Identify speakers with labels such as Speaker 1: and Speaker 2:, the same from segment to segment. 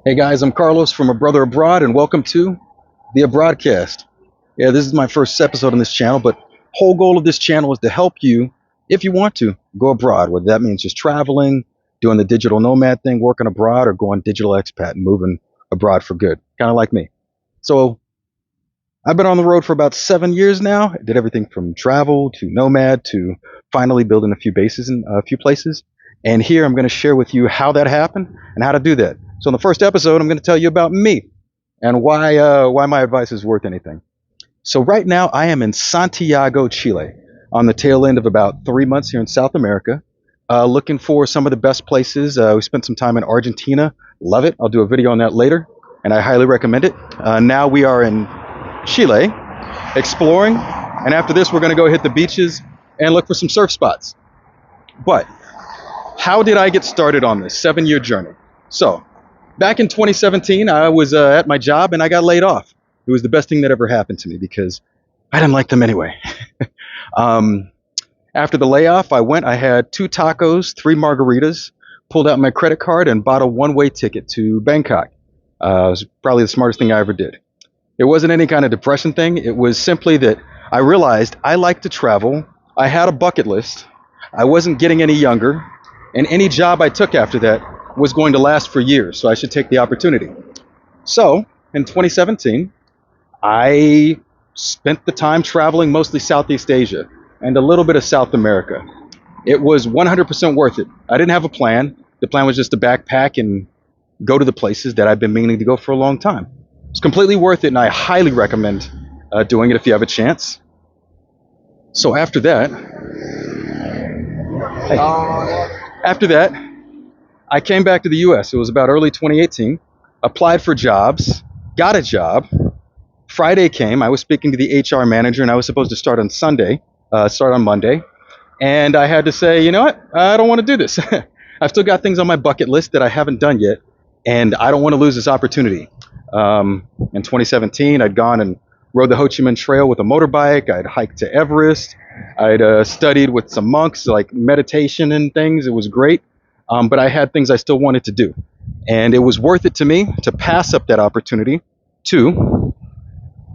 Speaker 1: Hey guys, I'm Carlos from A Brother Abroad, and welcome to the Abroadcast. Yeah, this is my first episode on this channel, but whole goal of this channel is to help you, if you want to, go abroad. Whether that means just traveling, doing the digital nomad thing, working abroad, or going digital expat and moving abroad for good, kind of like me. So I've been on the road for about 7 years now. I did everything from travel to nomad to finally building a few bases in a few places. And here I'm going to share with you how that happened and how to do that. So in the first episode, I'm going to tell you about me and why my advice is worth anything. So right now I am in Santiago, Chile, on the tail end of about 3 months here in South America, looking for some of the best places. We spent some time in Argentina. Love it. I'll do a video on that later, and I highly recommend it. Now we are in Chile exploring, and after this we're going to go hit the beaches and look for some surf spots. But how did I get started on this 7-year journey? So back in 2017 I was at my job and I got laid off. It was the best thing that ever happened to me because I didn't like them anyway. um, After the layoff, I had 2 tacos, 3 margaritas, pulled out my credit card and bought a one-way ticket to Bangkok. It was probably the smartest thing I ever did. It wasn't any kind of depression thing. It was simply that I realized I like to travel. I had a bucket list. I wasn't getting any younger, and any job I took after that was going to last for years, so I should take the opportunity. So in 2017, I spent the time traveling mostly Southeast Asia and a little bit of South America. It was 100% worth it. I didn't have a plan. The plan was just to backpack and go to the places that I've been meaning to go for a long time. It's completely worth it, and I highly recommend doing it if you have a chance. So after that, I came back to the U.S. It was about early 2018. Applied for jobs, got a job. Friday came. I was speaking to the HR manager, and I was supposed to start on Monday. And I had to say, you know what? I don't want to do this. I've still got things on my bucket list that I haven't done yet, and I don't want to lose this opportunity. In 2017, I'd gone and rode the Ho Chi Minh Trail with a motorbike. I'd hiked to Everest. I'd studied with some monks, like meditation and things. It was great. But I had things I still wanted to do. And it was worth it to me to pass up that opportunity to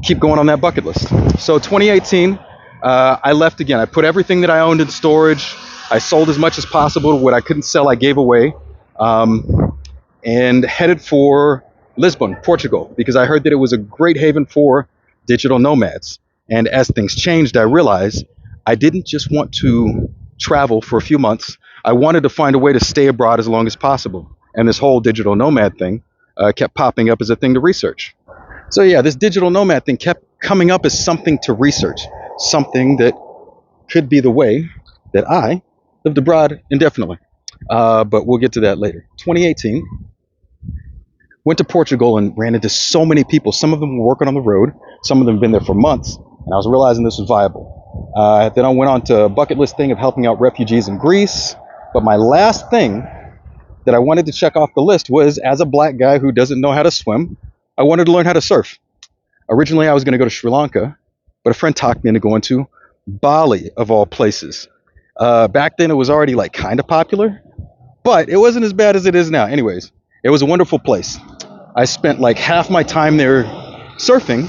Speaker 1: keep going on that bucket list. So 2018, I left again. I put everything that I owned in storage. I sold as much as possible. What I couldn't sell, I gave away. And headed for Lisbon, Portugal, because I heard that it was a great haven for digital nomads. And as things changed, I realized I didn't just want to travel for a few months. I wanted to find a way to stay abroad as long as possible. And this whole digital nomad thing kept popping up as a thing to research. So yeah, this digital nomad thing kept coming up as something to research, something that could be the way that I lived abroad indefinitely. But we'll get to that later. 2018. Went to Portugal and ran into so many people. Some of them were working on the road. Some of them had been there for months. And I was realizing this was viable. Then I went on to a bucket list thing of helping out refugees in Greece. But my last thing that I wanted to check off the list was, as a black guy who doesn't know how to swim, I wanted to learn how to surf. Originally, I was going to go to Sri Lanka, but a friend talked me into going to Bali, of all places. Back then, it was already like kind of popular, but it wasn't as bad as it is now. Anyways, it was a wonderful place. I spent like half my time there surfing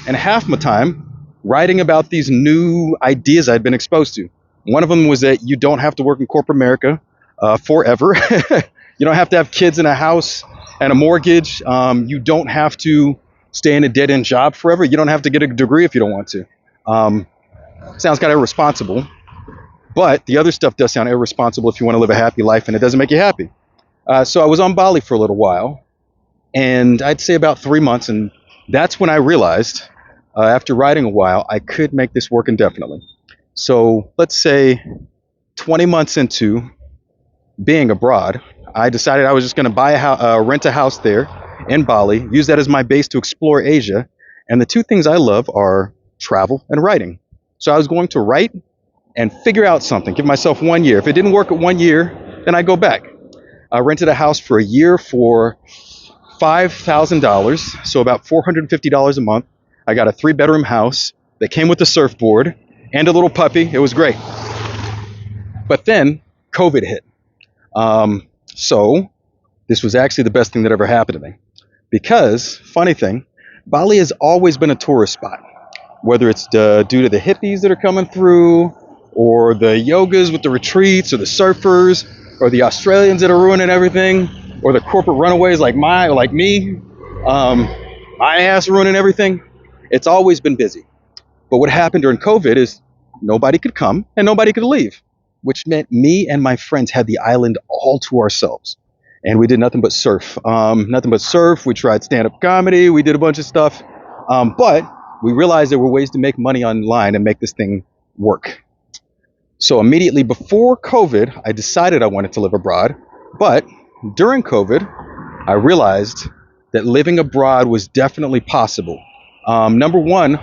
Speaker 1: and half my time writing about these new ideas I'd been exposed to. One of them was that you don't have to work in corporate America forever. You don't have to have kids in a house and a mortgage. You don't have to stay in a dead-end job forever. You don't have to get a degree if you don't want to. Sounds kind of irresponsible, but the other stuff does sound irresponsible if you want to live a happy life and it doesn't make you happy. So I was on Bali for a little while, and I'd say about 3 months, and that's when I realized, after riding a while, I could make this work indefinitely. So let's say 20 months into being abroad, I decided I was just going to rent a house there in Bali, use that as my base to explore Asia. And the two things I love are travel and writing. So I was going to write and figure out something, give myself 1 year. If it didn't work at 1 year, then I go back. I rented a house for a year for $5,000, so about $450 a month. I got a 3-bedroom house that came with a surfboard and a little puppy. It was great. But then COVID hit. So this was actually the best thing that ever happened to me. Because, funny thing, Bali has always been a tourist spot, whether it's due to the hippies that are coming through, or the yogas with the retreats, or the surfers, or the Australians that are ruining everything, or the corporate runaways like me, um, my ass ruining everything. It's always been busy. But what happened during COVID is nobody could come and nobody could leave, which meant me and my friends had the island all to ourselves. And we did nothing but surf. Nothing but surf. We tried stand-up comedy. We did a bunch of stuff. But we realized there were ways to make money online and make this thing work. So immediately before COVID, I decided I wanted to live abroad. But during COVID, I realized that living abroad was definitely possible. Number one,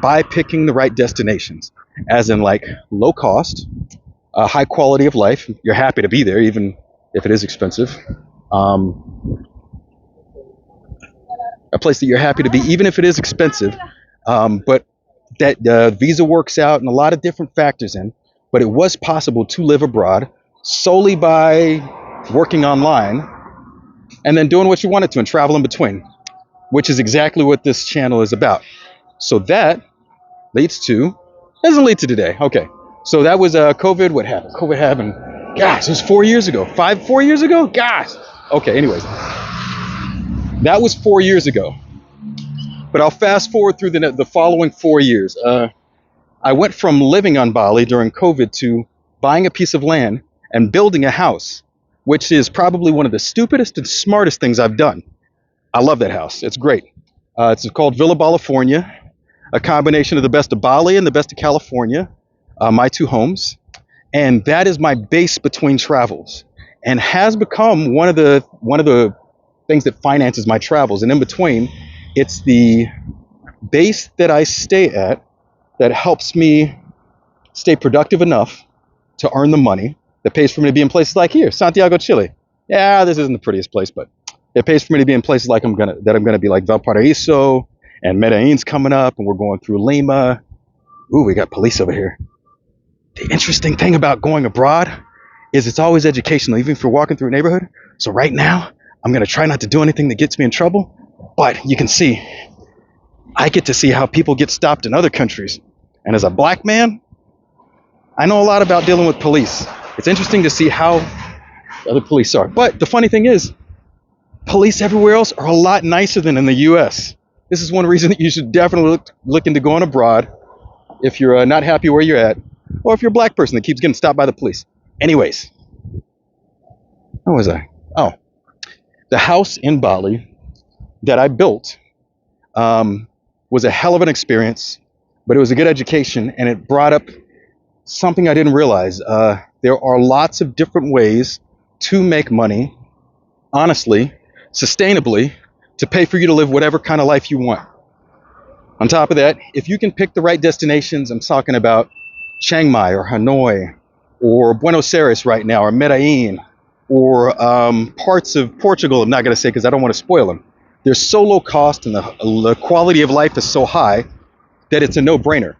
Speaker 1: by picking the right destinations, as in like low cost, high quality of life. You're happy to be there, even if it is expensive. A place that you're happy to be, even if it is expensive. But that visa works out and a lot of different factors in. But it was possible to live abroad solely by working online and then doing what you wanted to and travel in between, which is exactly what this channel is about. So that doesn't lead to today. Okay. So that was COVID. What happened? COVID happened. Gosh, it was 4 years ago. 4 years ago? Gosh. Okay. Anyways, that was 4 years ago. But I'll fast forward through the following 4 years. I went from living on Bali during COVID to buying a piece of land and building a house, which is probably one of the stupidest and smartest things I've done. I love that house. It's great. It's called Villa Balifornia, a combination of the best of Bali and the best of California, my two homes. And that is my base between travels and has become one of the things that finances my travels. And in between, it's the base that I stay at that helps me stay productive enough to earn the money that pays for me to be in places like here, Santiago, Chile. Yeah, this isn't the prettiest place, but it pays for me to be in places like I'm gonna be like Valparaiso, and Medellin's coming up, and we're going through Lima. Ooh, we got police over here. The interesting thing about going abroad is it's always educational, even if you're walking through a neighborhood. So right now, I'm gonna try not to do anything that gets me in trouble, but you can see, I get to see how people get stopped in other countries. And as a black man, I know a lot about dealing with police. It's interesting to see how other police are. But the funny thing is, police everywhere else are a lot nicer than in the US. This is one reason that you should definitely look into going abroad if you're not happy where you're at, or if you're a black person that keeps getting stopped by the police. Anyways, where was I? Oh, the house in Bali that I built was a hell of an experience, but it was a good education, and it brought up something I didn't realize. There are lots of different ways to make money, honestly, sustainably, to pay for you to live whatever kind of life you want. On top of that, if you can pick the right destinations, I'm talking about Chiang Mai or Hanoi or Buenos Aires right now, or Medellin, or parts of Portugal, I'm not going to say because I don't want to spoil them. They're so low cost and the quality of life is so high that it's a no-brainer.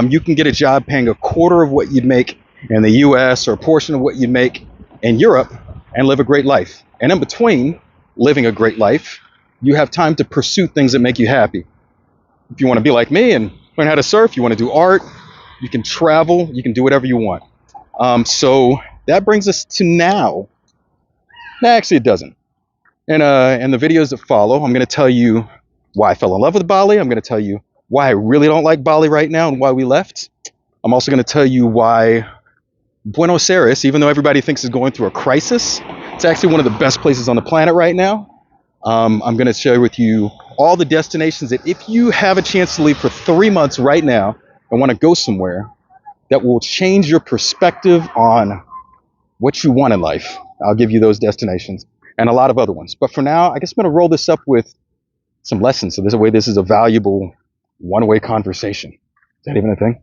Speaker 1: You can get a job paying a quarter of what you'd make in the US or a portion of what you'd make in Europe and live a great life. And in between living a great life, you have time to pursue things that make you happy. If you want to be like me and learn how to surf, you want to do art, you can travel, you can do whatever you want. So that brings us to now. No, actually, it doesn't. In the videos that follow, I'm going to tell you why I fell in love with Bali. I'm going to tell you why I really don't like Bali right now and why we left. I'm also going to tell you why Buenos Aires, even though everybody thinks it's going through a crisis, it's actually one of the best places on the planet right now. I'm going to share with you all the destinations that if you have a chance to leave for 3 months right now and want to go somewhere, that will change your perspective on what you want in life. I'll give you those destinations and a lot of other ones. But for now, I guess I'm going to roll this up with some lessons. So this is a valuable one-way conversation. Is that even a thing?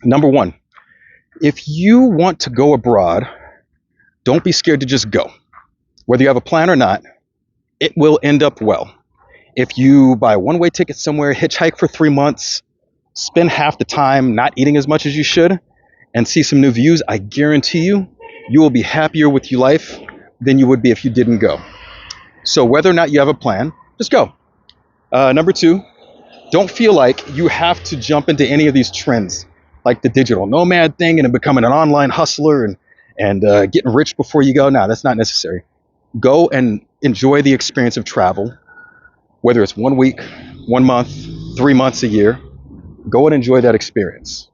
Speaker 1: Number one, if you want to go abroad, don't be scared to just go. Whether you have a plan or not, it will end up well. If you buy a one-way ticket somewhere, hitchhike for 3 months, spend half the time not eating as much as you should, and see some new views, I guarantee you, you will be happier with your life than you would be if you didn't go. So whether or not you have a plan, Just go. Number two, don't feel like you have to jump into any of these trends, like the digital nomad thing and becoming an online hustler and getting rich before you go. No, that's not necessary. Go and enjoy the experience of travel, whether it's 1 week, 1 month, 3 months, a year. Go and enjoy that experience.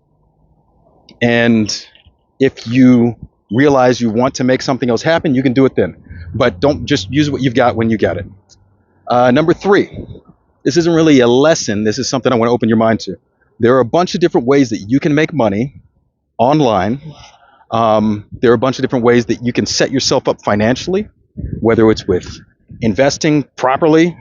Speaker 1: And if you realize you want to make something else happen, you can do it then. But don't just use what you've got when you get it. Number three, this isn't really a lesson. This is something I want to open your mind to. There are a bunch of different ways that you can make money online. There are a bunch of different ways that you can set yourself up financially, whether it's with investing properly.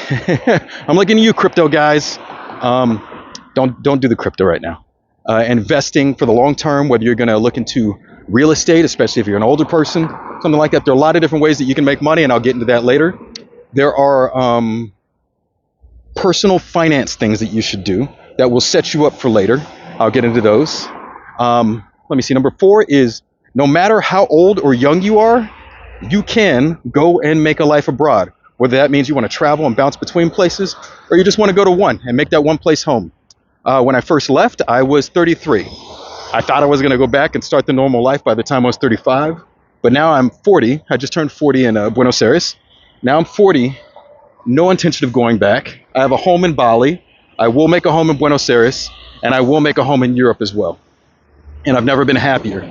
Speaker 1: I'm looking at you, crypto guys. Don't do the crypto right now. Investing for the long term, whether you're going to look into real estate, especially if you're an older person, something like that. There are a lot of different ways that you can make money, and I'll get into that later. There are personal finance things that you should do that will set you up for later. I'll get into those. Let me see. Number four is no matter how old or young you are, you can go and make a life abroad. Whether that means you want to travel and bounce between places, or you just want to go to one and make that one place home. When I first left, I was 33. I thought I was going to go back and start the normal life by the time I was 35. But now I'm 40. I just turned 40 in Buenos Aires. Now I'm 40. No intention of going back. I have a home in Bali. I will make a home in Buenos Aires. And I will make a home in Europe as well. And I've never been happier.